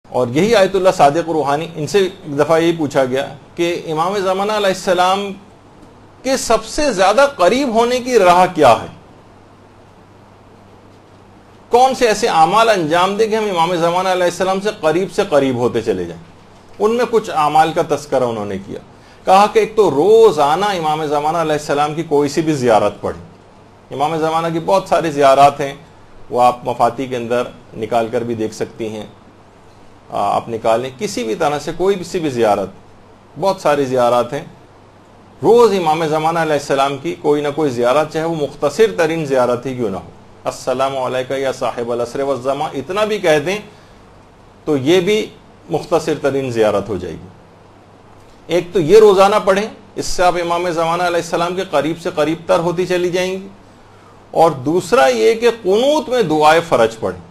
اور یہی آیت اللہ صادق روحانی، ان سے ایک دفعہ یہی پوچھا گیا کہ امام زمانہ علیہ السلام کے سب سے زیادہ قریب ہونے کی راہ کیا ہے، کون سے ایسے اعمال انجام دیں کہ ہم امام زمانہ علیہ السلام سے قریب ہوتے چلے جائیں۔ ان میں کچھ اعمال کا تذکرہ انہوں نے کیا، کہا کہ ایک تو روزانہ امام زمانہ علیہ السلام کی کوئی سی بھی زیارت پڑھیں۔ امام زمانہ کی بہت ساری زیارات ہیں، وہ آپ مفاتی کے اندر نکال کر بھی دیکھ سکتی ہیں، آپ نکالیں کسی بھی طرح سے کوئی سی بھی زیارت، بہت ساری زیارات ہیں، روز امام زمانہ علیہ السلام کی کوئی نہ کوئی زیارت، چاہے وہ مختصر ترین زیارت ہی کیوں نہ ہو، السلام علیکہ یا صاحب العصر والزمان اتنا بھی کہہ دیں تو یہ بھی مختصر ترین زیارت ہو جائے گی۔ ایک تو یہ روزانہ پڑھیں، اس سے آپ امام زمانہ علیہ السلام کے قریب سے قریب تر ہوتی چلی جائیں گی، اور دوسرا یہ کہ قنوت میں دعائے فرج پڑھیں۔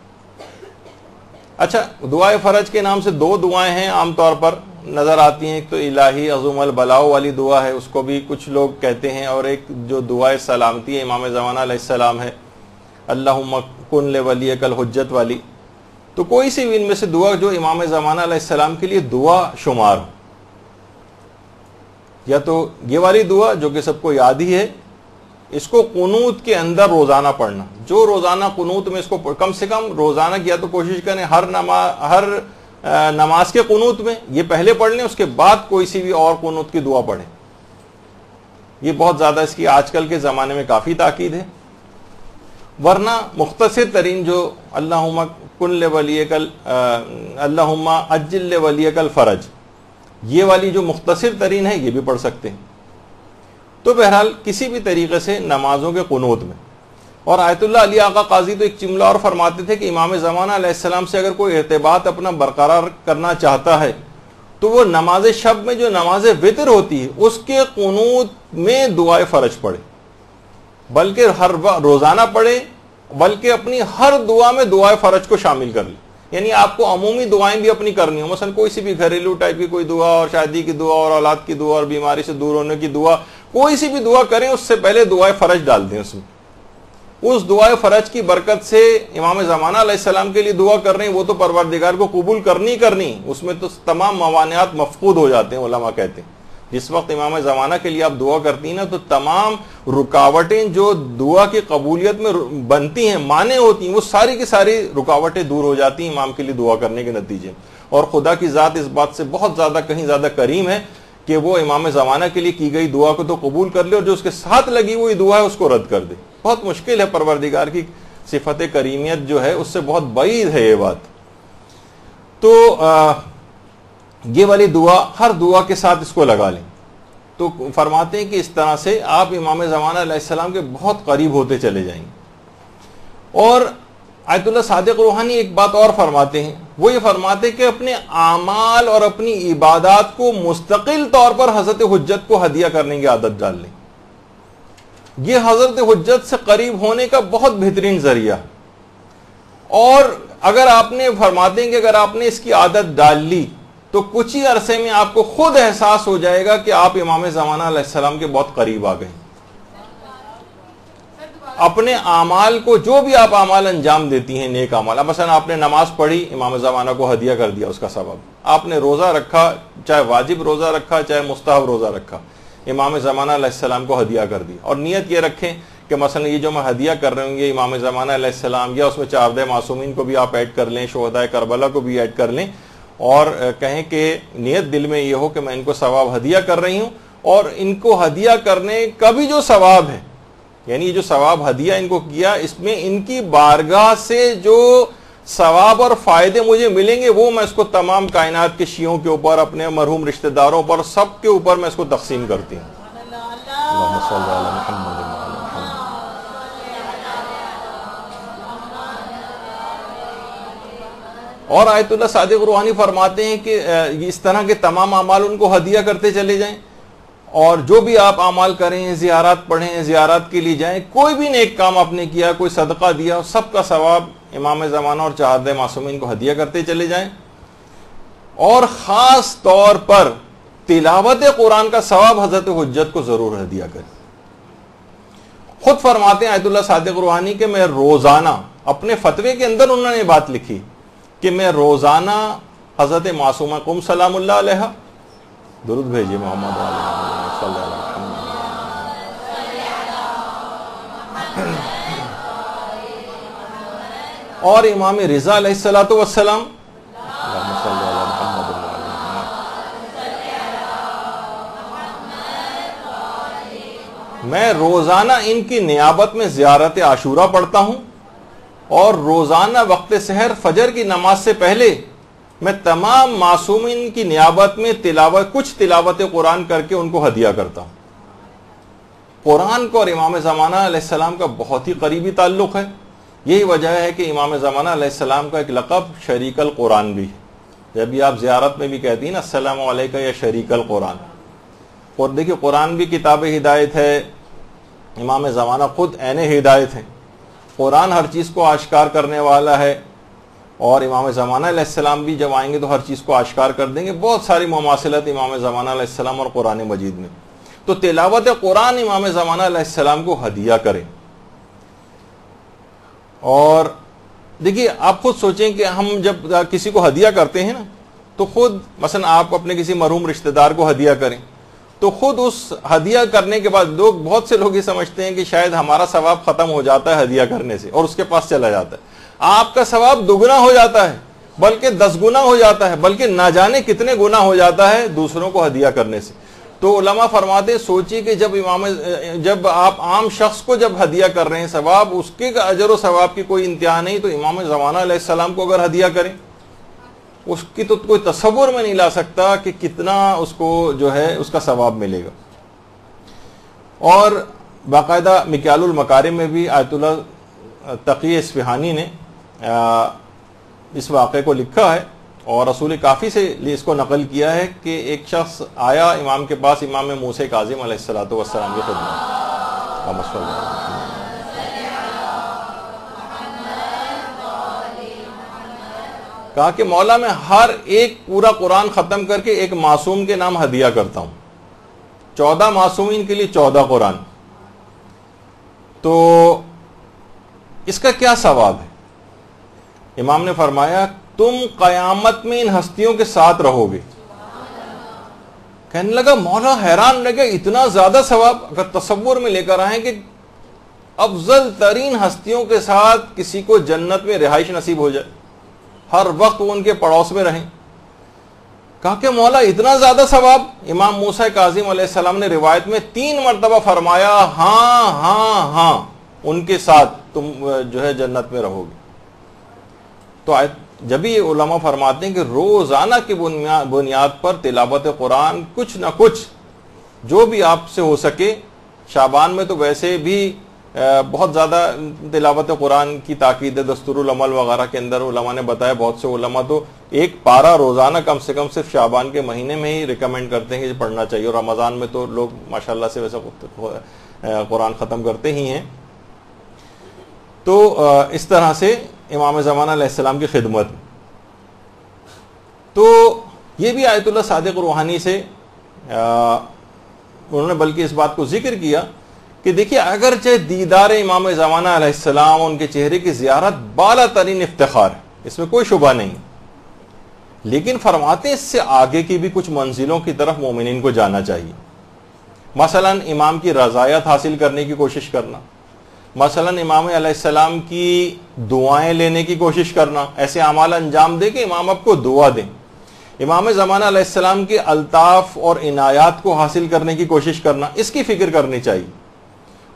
اچھا، دعائے فرج کے نام سے دو دعائیں ہیں عام طور پر نظر آتی ہیں، ایک تو الہی عظم البلاء والی دعا ہے، اس کو بھی کچھ لوگ کہتے ہیں، اور ایک جو دعائے سلامتی ہے امام زمانہ علیہ السلام ہے، اللہم کن لولیک الحجت والی۔ تو کوئی سی بھی ان میں سے دعا جو امام زمانہ علیہ السلام کے لیے دعا شمار ہو، یا تو یہ والی دعا جو کہ سب کو یاد ہی ہے، اس کو قنوت کے اندر روزانہ پڑھنا، جو روزانہ قنوت میں اس کو کم سے کم روزانہ کیا تو کوشش کریں ہر نماز کے قنوت میں یہ پہلے پڑھ لیں، اس کے بعد کوئی سی بھی اور قنوت کی دعا پڑھیں۔ یہ بہت زیادہ اس کی آج کل کے زمانے میں کافی تاکید ہے، ورنہ مختصر ترین جو اللہم کن لولیک اللہم عجل لولیک الفرج، یہ والی جو مختصر ترین ہے یہ بھی پڑھ سکتے ہیں۔ تو بہرحال کسی بھی طریقے سے نمازوں کے قنوت میں۔ اور آیت اللہ علی آقا قاضی تو ایک جملہ اور فرماتے تھے کہ امام زمانہ علیہ السلام سے اگر کوئی ارتباط اپنا برقرار کرنا چاہتا ہے تو وہ نماز شب میں جو نماز وتر ہوتی ہے اس کے قنوت میں دعائے فرج پڑھے، بلکہ ہر روزانہ پڑھے، بلکہ اپنی ہر دعا میں دعائے فرج کو شامل کر لیں۔ یعنی آپ کو عمومی دعائیں بھی اپنی کرنی ہو، مثلا کوئی سی بھی گھریلو ٹائپ کی کوئی دعا، اور شادی کی دعا، اور اولاد کی دعا، اور بیماری سے دور ہونے کی دعا، کوئی سی بھی دعا کریں اس سے پہلے دعائے فرج ڈال دیں اس میں۔ اس دعائے فرج کی برکت سے امام زمانہ علیہ السلام کے لیے دعا کر رہے ہیں، وہ تو پروردگار کو قبول کرنی، اس میں تو تمام موانعات مفقود ہو جاتے ہیں، علماء کہتے ہیں۔ جس وقت امام زمانہ کے لیے آپ دعا کرتی ہیں نا، تو تمام رکاوٹیں جو دعا کی قبولیت میں بنتی ہیں، مانع ہوتی ہیں، وہ ساری کی ساری رکاوٹیں دور ہو جاتی ہیں امام کے لیے دعا کرنے کے نتیجے۔ اور خدا کی ذات اس بات سے بہت زیادہ کہیں زیادہ کریم ہے کہ وہ امام زمانہ کے لیے کی گئی دعا کو تو قبول کر لے، اور جو اس کے ساتھ لگی ہوئی دعا ہے اس کو رد کر دے۔ بہت مشکل ہے، پروردگار کی صفت کریمیت جو ہے اس سے بہت بعید ہے یہ بات۔ تو یہ والی دعا ہر دعا کے ساتھ اس کو لگا لیں۔ تو فرماتے ہیں کہ اس طرح سے آپ امام زمانہ علیہ السلام کے بہت قریب ہوتے چلے جائیں گے۔ اور آیت اللہ صادق روحانی ایک بات اور فرماتے ہیں، وہ یہ فرماتے ہیں کہ اپنے اعمال اور اپنی عبادات کو مستقل طور پر حضرت حجت کو ہدیہ کرنے کی عادت ڈال لیں۔ یہ حضرت حجت سے قریب ہونے کا بہت بہترین ذریعہ ہے۔ اور اگر آپ نے فرماتے ہیں کہ اگر آپ نے اس کی عادت ڈال لی تو کچھ ہی عرصے میں آپ کو خود احساس ہو جائے گا کہ آپ امام زمانہ علیہ السلام کے بہت قریب آ گئے۔ اپنے اعمال کو، جو بھی آپ اعمال انجام دیتی ہیں نیک اعمال، مثلا آپ نے نماز پڑھی، امام زمانہ کو ہدیہ کر دیا اس کا ثواب۔ آپ نے روزہ رکھا، چاہے واجب روزہ رکھا چاہے مستحب روزہ رکھا، امام زمانہ علیہ السلام کو ہدیہ کر دیا۔ اور نیت یہ رکھیں کہ مثلا یہ جو میں ہدیہ کر رہے ہوں گے امام زمانہ علیہ السلام، یا اس میں 4 معصومین کو بھی آپ ایڈ کر لیں، شہداء کربلا کو بھی ایڈ کر لیں، اور کہیں کہ نیت دل میں یہ ہو کہ میں ان کو ثواب ہدیہ کر رہی ہوں، اور ان کو ہدیہ کرنے کا بھی جو ثواب ہے، یعنی یہ جو ثواب ہدیہ ان کو کیا، اس میں ان کی بارگاہ سے جو ثواب اور فائدے مجھے ملیں گے وہ میں اس کو تمام کائنات کے شیعوں کے اوپر، اپنے مرحوم رشتہ داروں پر، سب کے اوپر میں اس کو تقسیم کرتی ہوں۔ اللہم صلی علی محمد وعلی محمد۔ اور آیت اللہ صادق روحانی فرماتے ہیں کہ اس طرح کے تمام اعمال ان کو ہدیہ کرتے چلے جائیں، اور جو بھی آپ اعمال کریں، زیارات پڑھیں، زیارات کے لیے جائیں، کوئی بھی نیک کام آپ نے کیا، کوئی صدقہ دیا، سب کا ثواب امام زمانہ اور 4 معصومین کو ہدیہ کرتے چلے جائیں۔ اور خاص طور پر تلاوت قرآن کا ثواب حضرت حجت کو ضرور ہدیہ کریں۔ خود فرماتے ہیں آیت اللہ صادق روحانی کہ میں روزانہ، اپنے فتوے کے اندر انہوں نے بات لکھی کہ میں روزانہ حضرت معصومہ قم سلام اللہ علیہ درود بھیجیے محمد صلی اللہ علیہ وسلم. اور امام رضا علیہ الصلوۃ والسلام اللہم صلی علی محمد. میں روزانہ ان کی نیابت میں زیارت عاشورہ پڑھتا ہوں اور روزانہ وقت سحر فجر کی نماز سے پہلے میں تمام معصومین کی نیابت میں کچھ تلاوت قرآن کر کے ان کو ہدیہ کرتا ہوں. قرآن کو اور امام زمانہ علیہ السلام کا بہت ہی قریبی تعلق ہے. یہی وجہ ہے کہ امام زمانہ علیہ السلام کا ایک لقب شریک القرآن بھی ہے. جب بھی آپ زیارت میں بھی کہتی ہیں نا السلام علیکم یا شریک القرآن. اور دیکھیے قرآن بھی کتاب ہدایت ہے, امام زمانہ خود عین ہدایت ہیں. قرآن ہر چیز کو آشکار کرنے والا ہے اور امام زمانہ علیہ السلام بھی جب آئیں گے تو ہر چیز کو آشکار کر دیں گے. بہت ساری مماثلت امام زمانہ علیہ السلام اور قرآن مجید میں. تو تلاوت قرآن امام زمانہ علیہ السلام کو ہدیہ کریں. اور دیکھیے آپ خود سوچیں کہ ہم جب کسی کو ہدیہ کرتے ہیں نا تو خود مثلا آپ اپنے کسی مرحوم رشتہ دار کو ہدیہ کریں تو خود اس ہدیہ کرنے کے بعد بہت سے لوگ یہ سمجھتے ہیں کہ شاید ہمارا ثواب ختم ہو جاتا ہے ہدیہ کرنے سے اور اس کے پاس چلا جاتا ہے. آپ کا ثواب دگنا ہو جاتا ہے, بلکہ 10 گنا ہو جاتا ہے, بلکہ نہ جانے کتنے گنا ہو جاتا ہے دوسروں کو ہدیہ کرنے سے. تو علماء فرماتے ہیں سوچیے کہ جب آپ عام شخص کو جب ہدیہ کر رہے ہیں ثواب اس کے اجر و ثواب کی کوئی انتہا نہیں, تو امام زمانہ علیہ السلام کو اگر ہدیہ کریں اس کی تو کوئی تصور میں نہیں لا سکتا کہ کتنا اس کو جو ہے اس کا ثواب ملے گا. اور باقاعدہ مکیال المکارم میں بھی آیت اللہ تقی اصفہانی نے اس واقعے کو لکھا ہے اور رسول کافی سے اس کو نقل کیا ہے کہ ایک شخص آیا امام کے پاس, امام موسیٰ کاظم علیہ الصلوۃ والسلام کی خدمت. کہا کہ مولا میں ہر ایک پورا قرآن ختم کر کے ایک معصوم کے نام ہدیہ کرتا ہوں, 14 معصومین کے لیے 14 قرآن, تو اس کا کیا ثواب ہے؟ امام نے فرمایا تم قیامت میں ان ہستیوں کے ساتھ رہو گے. کہنے لگا مولا حیران رہ گیا اتنا زیادہ ثواب. اگر تصور میں لے کر آئیں کہ افضل ترین ہستیوں کے ساتھ کسی کو جنت میں رہائش نصیب ہو جائے, ہر وقت وہ ان کے پڑوس میں رہیں. کہا کہ مولا اتنا زیادہ ثواب؟ امام موسیٰ کاظم علیہ السلام نے روایت میں 3 مرتبہ فرمایا ہاں ہاں ہاں ان کے ساتھ تم جو ہے جنت میں رہو گے. تو جب یہ علماء فرماتے ہیں کہ روزانہ کی بنیاد پر تلاوت قرآن کچھ نہ کچھ جو بھی آپ سے ہو سکے, شعبان میں تو ویسے بھی بہت زیادہ تلاوت قرآن کی تاکید ہے, دستور العمل وغیرہ کے اندر علماء نے بتایا. بہت سے علماء تو ایک پارہ روزانہ کم سے کم صرف شعبان کے مہینے میں ہی ریکمینڈ کرتے ہیں کہ پڑھنا چاہیے, اور رمضان میں تو لوگ ماشاءاللہ سے ویسے قرآن ختم کرتے ہی ہیں. تو اس طرح سے امام زمانہ علیہ السلام کی خدمت. تو یہ بھی آیت اللہ صادق روحانی سے انہوں نے بلکہ اس بات کو ذکر کیا کہ دیکھیے اگرچہ دیدار امام زمانہ علیہ السلام ان کے چہرے کی زیارت بالا ترین افتخار ہے, اس میں کوئی شبہ نہیں, لیکن فرماتے اس سے آگے کی بھی کچھ منزلوں کی طرف مومنین کو جانا چاہیے. مثلا امام کی رضایت حاصل کرنے کی کوشش کرنا, مثلا امام علیہ السلام کی دعائیں لینے کی کوشش کرنا, ایسے اعمال انجام دے کہ امام آپ کو دعا دیں. امام زمانہ علیہ السلام کی الطاف اور عنایات کو حاصل کرنے کی کوشش کرنا, اس کی فکر کرنی چاہیے.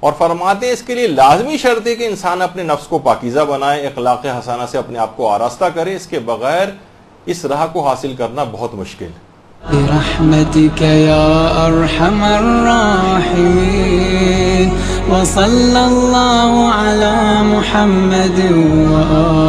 اور فرماتے ہیں اس کے لیے لازمی شرط ہے کہ انسان اپنے نفس کو پاکیزہ بنائے, اخلاق حسنہ سے اپنے آپ کو آراستہ کرے, اس کے بغیر اس راہ کو حاصل کرنا بہت مشکل ہے. برحمتك يا أرحم الراحمين وصلى الله على محمد وآله